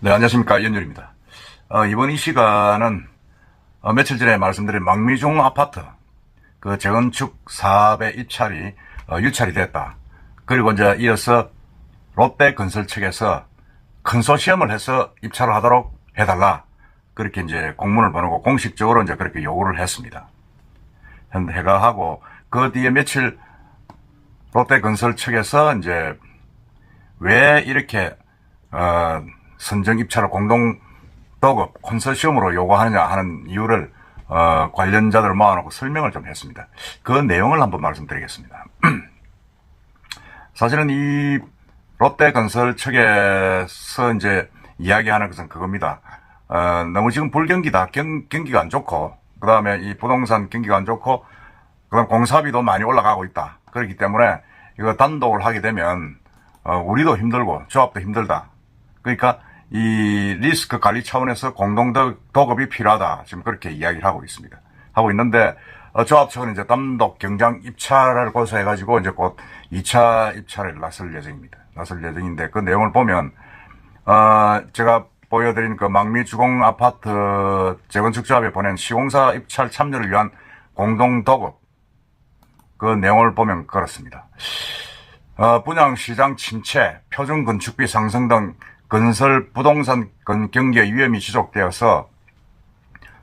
네, 안녕하십니까. 이현율입니다. 이번 이 시간은 며칠 전에 말씀드린 망미중 아파트 그 재건축 사업의 입찰이 유찰이 됐다. 그리고 이제 이어서 롯데건설 측에서 컨소시엄을 해서 입찰을 하도록 해달라. 그렇게 이제 공문을 보내고 공식적으로 이제 그렇게 요구를 했습니다. 해가 하고 그 뒤에 며칠 롯데건설 측에서 이제 왜 이렇게 선정 입찰을 공동 도급 컨소시엄으로 요구하느냐 하는 이유를 관련자들을 모아놓고 설명을 좀 했습니다. 그 내용을 한번 말씀드리겠습니다. 사실은 이 롯데건설 측에서 이제 이야기하는 것은 그겁니다. 너무 지금 불경기다. 경기가 안 좋고, 그 다음에 이 부동산 경기가 안 좋고, 그 다음 공사비도 많이 올라가고 있다. 그렇기 때문에 이거 단독을 하게 되면 우리도 힘들고 조합도 힘들다. 그러니까 이 리스크 관리 차원에서 공동 도급이 필요하다. 지금 그렇게 이야기를 하고 있습니다. 하고 있는데, 조합 측은 이제 단독 경장 입찰을 고소해가지고 이제 곧 2차 입찰을 나설 예정입니다. 나설 예정인데 그 내용을 보면, 제가 보여드린 그 망미주공 아파트 재건축 조합에 보낸 시공사 입찰 참여를 위한 공동 도급 그 내용을 보면 그렇습니다. 분양시장 침체, 표준 건축비 상승 등 건설 부동산 경기의 위험이 지속되어서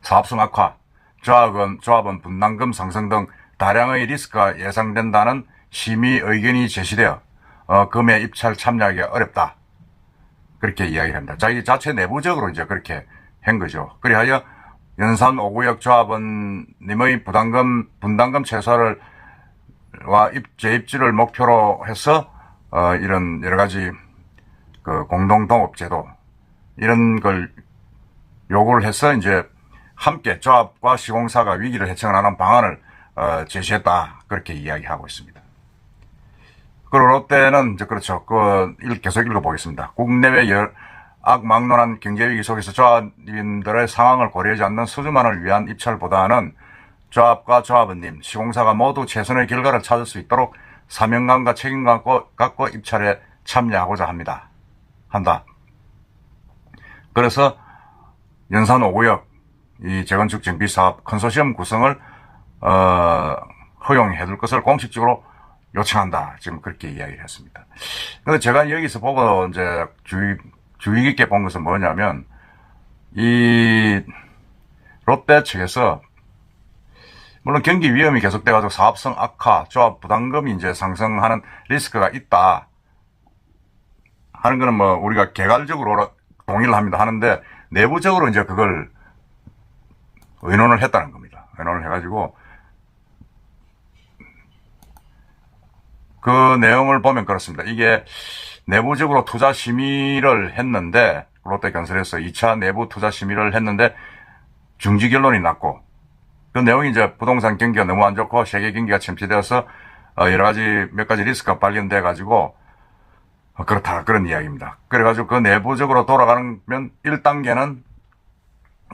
사업성 악화, 조합원 분담금 상승 등 다량의 리스크가 예상된다는 심의 의견이 제시되어 금의 입찰 참여하기 어렵다. 그렇게 이야기를 합니다. 자기 자체 내부적으로 이제 그렇게 한 거죠. 그리하여 연산 5구역 조합원님의 분담금 최소를 재입지를 목표로 해서 이런 여러 가지 그 공동동업제도 이런 걸 요구를 해서 이제 함께 조합과 시공사가 위기를 헤쳐나가는 방안을 제시했다. 그렇게 이야기하고 있습니다. 그리고 롯데는 이제 그렇죠. 계속 읽어보겠습니다. 국내외 악막론한 경제위기 속에서 조합인들의 상황을 고려하지 않는 수주만을 위한 입찰보다는 조합과 조합원님, 시공사가 모두 최선의 결과를 찾을 수 있도록 사명감과 책임감 갖고 입찰에 참여하고자 한다. 그래서 연산 5구역 이 재건축 정비 사업 컨소시엄 구성을 허용해둘 것을 공식적으로 요청한다. 지금 그렇게 이야기를 했습니다. 근데 제가 여기서 보고 이제 주의 깊게 본 것은 뭐냐면 이 롯데 측에서 물론 경기 위험이 계속돼가지고 사업성 악화, 조합 부담금이 이제 상승하는 리스크가 있다 하는 거는 뭐 우리가 개괄적으로 동의를 합니다. 하는데 내부적으로 이제 그걸 의논을 했다는 겁니다. 의논을 해가지고 그 내용을 보면 그렇습니다. 이게 내부적으로 투자 심의를 했는데 롯데건설에서 2차 내부 투자 심의를 했는데 중지 결론이 났고 그 내용이 이제 부동산 경기가 너무 안 좋고 세계 경기가 침체되어서 여러 가지 몇 가지 리스크가 발견돼 가지고 그렇다 그런 이야기입니다. 그래가지고 그 내부적으로 돌아가면 1단계는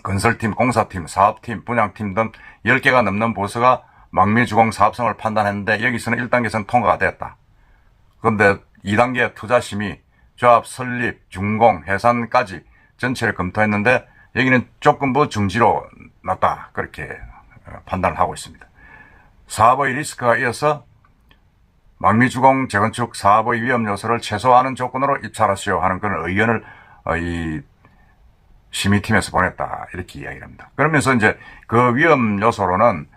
건설팀, 공사팀, 사업팀, 분양팀 등 10개가 넘는 부서가 망미주공 사업성을 판단했는데 여기서는 1단계에서는 통과가 됐다. 그런데 2단계 투자심의, 조합 설립, 준공, 해산까지 전체를 검토했는데 여기는 조건부 중지로 났다. 그렇게 판단을 하고 있습니다. 사업의 리스크가 이어서 망미주공 재건축 사업의 위험 요소를 최소화하는 조건으로 입찰하시오 하는 그런 의견을 이 심의팀에서 보냈다. 이렇게 이야기를 합니다. 그러면서 이제 그 위험 요소로는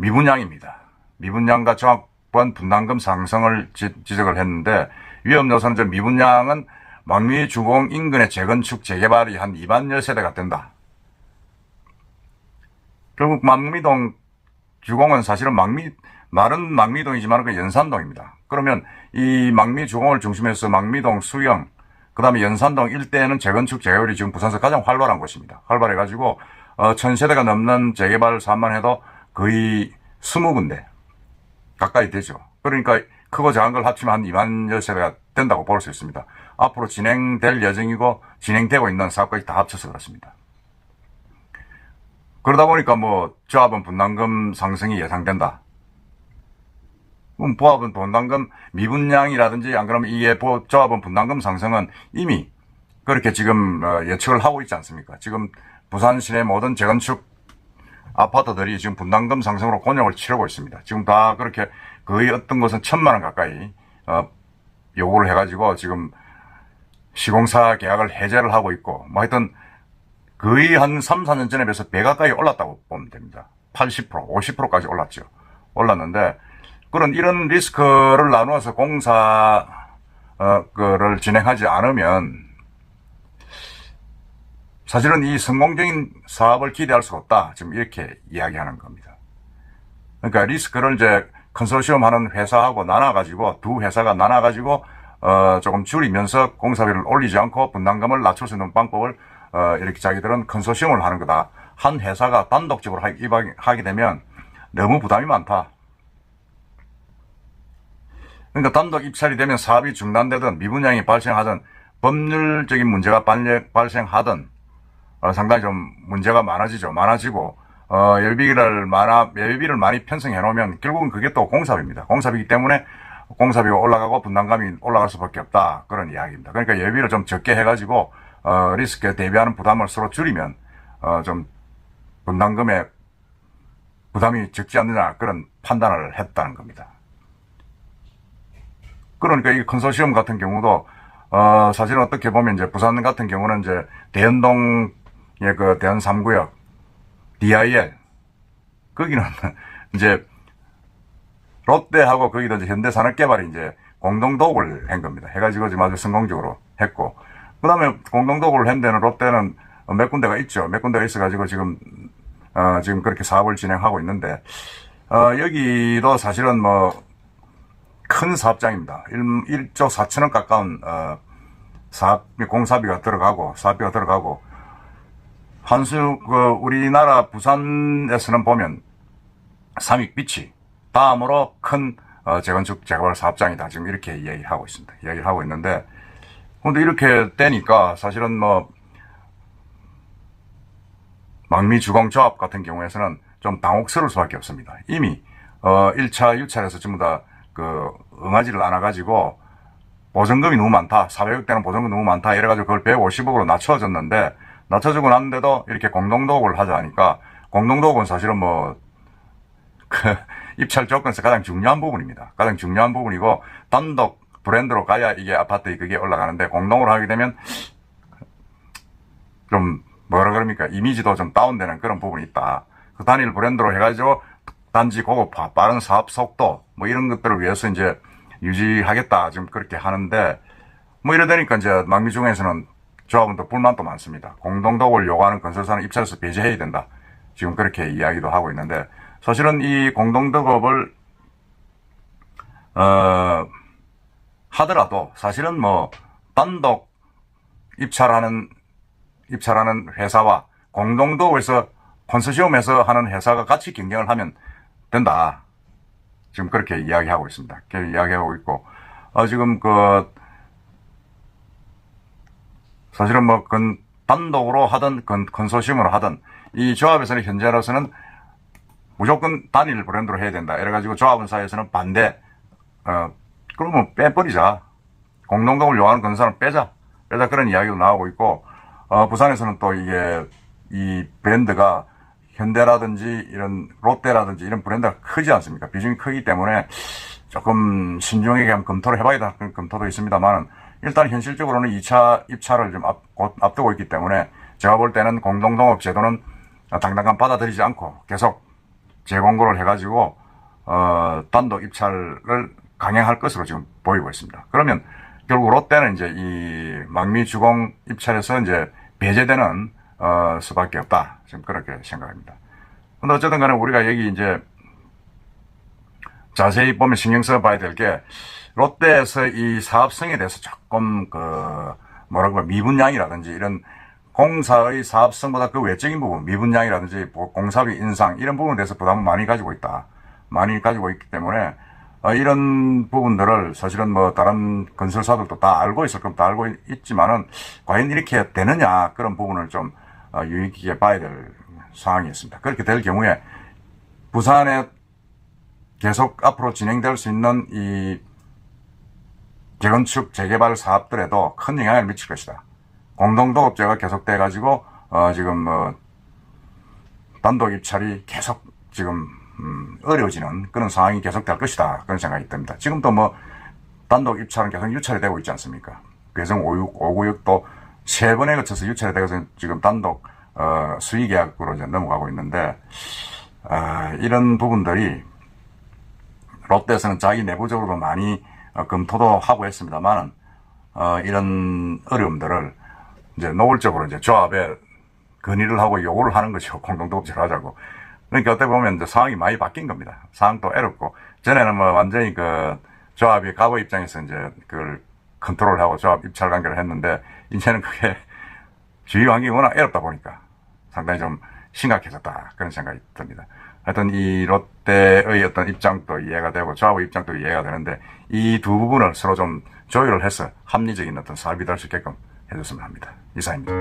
미분양입니다. 미분양과 조합원 분담금 상승을 지적을 했는데 위험 요소는 저 미분양은 망미주공 인근의 재건축 재개발이 한 2만여 세대가 된다. 결국 망미동 주공은 사실은 말은 망미동이지만 그 연산동입니다. 그러면 이 망미주공을 중심해서 망미동, 수영, 그 다음에 연산동 일대에는 재건축 재개발이 지금 부산에서 가장 활발한 곳입니다. 활발해가지고 1000세대가 넘는 재개발 사업만 해도 거의 20군데 가까이 되죠. 그러니까 크고 작은 걸 합치면 한 2만여 세대가 된다고 볼 수 있습니다. 앞으로 진행될 예정이고 진행되고 있는 사업까지 다 합쳐서 그렇습니다. 그러다 보니까 뭐 조합원 분담금 상승이 예상된다. 그럼 조합원 분담금 미분양이라든지 안 그러면 이게 조합원 분담금 상승은 이미 그렇게 지금 예측을 하고 있지 않습니까? 지금 부산 시내 모든 재건축 아파트들이 지금 분담금 상승으로 곤욕을 치르고 있습니다. 지금 다 그렇게 거의 어떤 것은 1,000만 원 가까이 요구를 해가지고 지금 시공사 계약을 해제를 하고 있고, 뭐 하여튼 거의 한 3, 4년 전에 비해서 배 가까이 올랐다고 보면 됩니다. 80%, 50%까지 올랐죠. 올랐는데, 이런 리스크를 나누어서 공사를 진행하지 않으면 사실은 이 성공적인 사업을 기대할 수가 없다. 지금 이렇게 이야기하는 겁니다. 그러니까 리스크를 이제 컨소시엄 하는 회사하고 나눠가지고, 두 회사가 나눠가지고 조금 줄이면서 공사비를 올리지 않고 분담금을 낮출 수 있는 방법을 이렇게 자기들은 컨소시엄을 하는 거다. 한 회사가 단독적으로 하게 되면 너무 부담이 많다. 그러니까 단독 입찰이 되면 사업이 중단되든 미분양이 발생하든 법률적인 문제가 발생하든 상당히 좀 문제가 많아지고 예비비를 많이 편성해 놓으면 결국은 그게 또 공사비입니다. 공사비이기 때문에 공사비가 올라가고 분담금이 올라갈 수밖에 없다. 그런 이야기입니다. 그러니까 예비를 좀 적게 해가지고 리스크에 대비하는 부담을 서로 줄이면 좀 분담금의 부담이 적지 않느냐, 그런 판단을 했다는 겁니다. 그러니까 이 컨소시엄 같은 경우도 사실은 어떻게 보면 이제 부산 같은 경우는 이제 대연동의 그 대연 3구역 DIL 거기는 이제 롯데하고 거기도 이제 현대산업개발이 이제 공동도급을 한 겁니다. 해가지고 지금 아주 성공적으로 했고, 그 다음에 공동도급을 한 데는 롯데는 몇 군데가 있죠. 몇 군데가 있어가지고 지금 그렇게 사업을 진행하고 있는데, 여기도 사실은 뭐 큰 사업장입니다. 1조 4천억 가까운 공사비가 들어가고 사업비가 들어가고, 우리나라 부산에서는 보면 삼익빛이 다음으로 큰 재건축 재개발 사업장이다. 지금 이렇게 이야기하고 있습니다. 이야기를 하고 있는데, 근데 이렇게 되니까 사실은 뭐 망미주공조합 같은 경우에서는 좀 당혹스러울 수밖에 없습니다. 이미 1차, 2차에서 전부 다 응하지를 않아가지고 보전금이 너무 많다. 400억 대는 보전금 너무 많다. 이래가지고 그걸 150억으로 낮춰졌는데, 낮춰주고 났는데도 이렇게 공동도급을 하자 하니까, 공동도급은 사실은 입찰 조건에서 가장 중요한 부분입니다. 가장 중요한 부분이고, 단독 브랜드로 가야 이게 아파트의 그게 올라가는데, 공동으로 하게 되면 좀 이미지도 좀 다운되는 그런 부분이 있다. 그 단일 브랜드로 해가지고 단지 고급화, 빠른 사업 속도 이런 것들을 위해서 이제 유지하겠다. 지금 그렇게 하는데, 이러다니까 이제 망미중에서는 조합은 또 불만도 많습니다. 공동도급을 요구하는 건설사는 입찰에서 배제해야 된다. 지금 그렇게 이야기도 하고 있는데, 사실은 이 공동도급을 하더라도 사실은 단독 입찰하는 회사와 공동도급에서 컨소시엄에서 하는 회사가 같이 경쟁을 하면 된다. 지금 그렇게 이야기하고 있습니다. 이야기하고 있고, 지금 사실은 단독으로 하든 컨소시엄으로 하든 이 조합에서는 현재로서는 무조건 단일 브랜드로 해야 된다. 이래가지고 조합원사에서는 반대. 그러면 빼버리자. 공동도급을 요구하는 건설사는 빼자. 그런 이야기도 나오고 있고, 부산에서는 또 이 브랜드가 현대라든지 롯데라든지 이런 브랜드가 크지 않습니까? 비중이 크기 때문에 조금 신중하게 한번 검토를 해봐야 되는 검토도 있습니다만, 일단 현실적으로는 2차 입찰을 좀 앞두고 있기 때문에 제가 볼 때는 공동도급 제도는 당당한 받아들이지 않고 계속 재공고를 해가지고 단독 입찰을 강행할 것으로 지금 보이고 있습니다. 그러면 결국 롯데는 이제 이 망미주공 입찰에서 이제 배제되는 수밖에 없다. 지금 그렇게 생각합니다. 근데 어쨌든 간에 우리가 여기 이제 자세히 보면 신경 써 봐야 될 게, 롯데에서 이 사업성에 대해서 조금 미분양이라든지 이런 공사의 사업성보다 그 외적인 부분, 미분양이라든지 공사비 인상 이런 부분에 대해서 부담을 많이 가지고 있다. 많이 가지고 있기 때문에 이런 부분들을 사실은 다른 건설사들도 다 알고 있을 겁니다. 다 알고 있지만은 과연 이렇게 되느냐, 그런 부분을 좀 유의 깊게 봐야 될 상황이었습니다. 그렇게 될 경우에 부산에 계속 앞으로 진행될 수 있는 이 재건축 재개발 사업들에도 큰 영향을 미칠 것이다. 공동도급제가 계속돼 가지고 지금 단독 입찰이 계속 지금 어려워지는 그런 상황이 계속될 것이다, 그런 생각이 듭니다. 지금도 뭐 단독 입찰은 계속 유찰이 되고 있지 않습니까? 괴성 596도 3번에 거쳐서 유찰이 되어서 지금 단독 수의계약으로 이제 넘어가고 있는데, 이런 부분들이 롯데에서는 자기 내부적으로도 많이 검토도 하고 했습니다만, 이런 어려움들을 이제 노골적으로 이제 조합에 건의를 하고 요구를 하는 것이고, 공동도급제를 하자고. 그러니까 어떻게 보면 이제 상황이 많이 바뀐 겁니다. 상황도 어렵고, 전에는 뭐 완전히 조합이 갑의 입장에서 이제 그걸 컨트롤하고 조합 입찰 관계를 했는데, 이제는 그게 주위 환경이 워낙 어렵다 보니까 상당히 좀 심각해졌다, 그런 생각이 듭니다. 하여튼 이 롯데의 어떤 입장도 이해가 되고 조합의 입장도 이해가 되는데, 이 두 부분을 서로 좀 조율을 해서 합리적인 어떤 사업이 될 수 있게끔 해줬으면 합니다. 이상입니다.